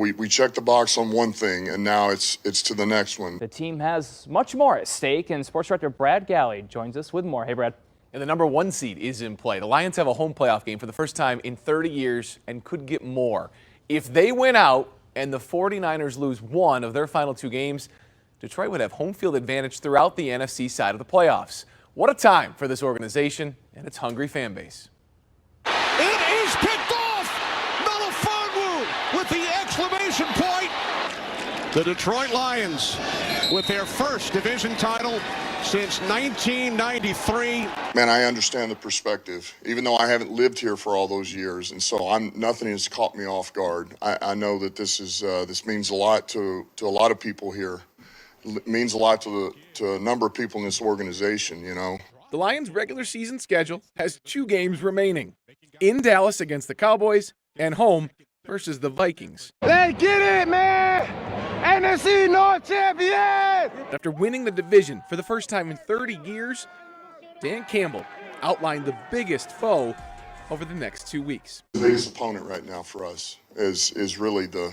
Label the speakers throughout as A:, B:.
A: We checked the box on one thing, and now it's to the next one.
B: The team has much more at stake, and sports director Brad Galley joins us with more. Hey, Brad.
C: And the number 1 seed is in play. The Lions have a home playoff game for the first time in 30 years and could get more. If they win out and the 49ers lose one of their final 2 games, Detroit would have home field advantage throughout the NFC side of the playoffs. What a time for this organization and its hungry fan base.
D: It is picked off! Melifonwu with the exclamation point! The Detroit Lions with their first division title since 1993.
A: Man, I understand the perspective, even though I haven't lived here for all those years, and so nothing has caught me off guard. I know that this means a lot to a lot of people here. It means a lot to a number of people in this organization, you know.
C: The Lions' regular season schedule has 2 games remaining. In Dallas against the Cowboys and home versus the Vikings.
E: Let's get it, man! NFC North champion!
C: After winning the division for the first time in 30 years, Dan Campbell outlined the biggest foe over the next 2 weeks.
A: The biggest opponent right now for us is really the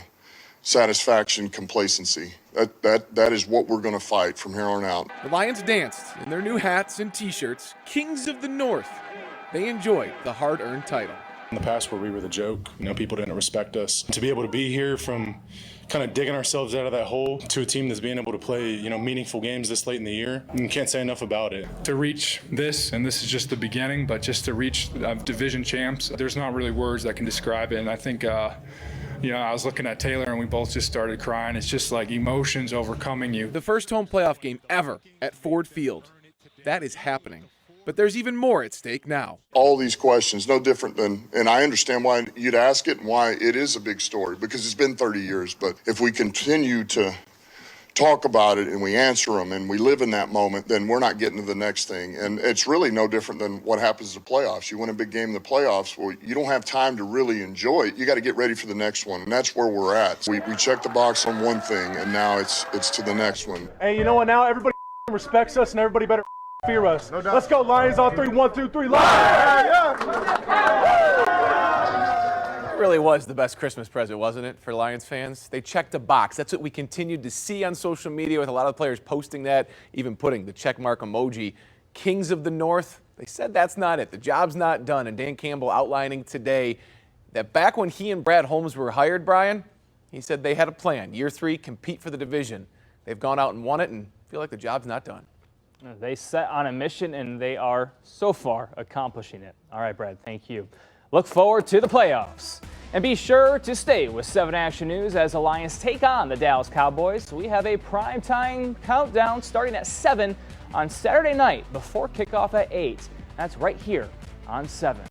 A: satisfaction, complacency. That is what we're going to fight from here on out.
C: The Lions danced in their new hats and T-shirts, Kings of the North. They enjoyed the hard-earned title.
F: In the past where we were the joke, people didn't respect us. To be able to be here from kind of digging ourselves out of that hole to a team that's being able to play, meaningful games this late in the year, you can't say enough about it.
G: To reach this, and this is just the beginning, but just to reach division champs, there's not really words that can describe it. And I think, I was looking at Taylor and we both just started crying. It's just like emotions overcoming you.
C: The first home playoff game ever at Ford Field. That is happening. But there's even more at stake now.
A: All these questions, no different than, and I understand why you'd ask it and why it is a big story, because it's been 30 years. But if we continue to talk about it and we answer them and we live in that moment, then we're not getting to the next thing. And it's really no different than what happens in the playoffs. You win a big game in the playoffs, well, you don't have time to really enjoy it. You got to get ready for the next one, and that's where we're at. We checked the box on one thing, and now it's to the next one.
E: Hey, you know what? Now everybody respects us, and everybody better fear us. No doubt. Let's go, Lions on 3. 1, 2, 3, Lions!
C: It really was the best Christmas present, wasn't it, for Lions fans? They checked a box. That's what we continued to see on social media, with a lot of players posting that, even putting the check mark emoji. Kings of the North, they said that's not it. The job's not done. And Dan Campbell outlining today that back when he and Brad Holmes were hired, Brian, he said they had a plan. Year 3, compete for the division. They've gone out and won it and feel like the job's not done.
B: They set on a mission, and they are so far accomplishing it. All right, Brad, thank you. Look forward to the playoffs. And be sure to stay with 7 Action News as the Lions take on the Dallas Cowboys. We have a primetime countdown starting at 7 on Saturday night before kickoff at 8. That's right here on 7.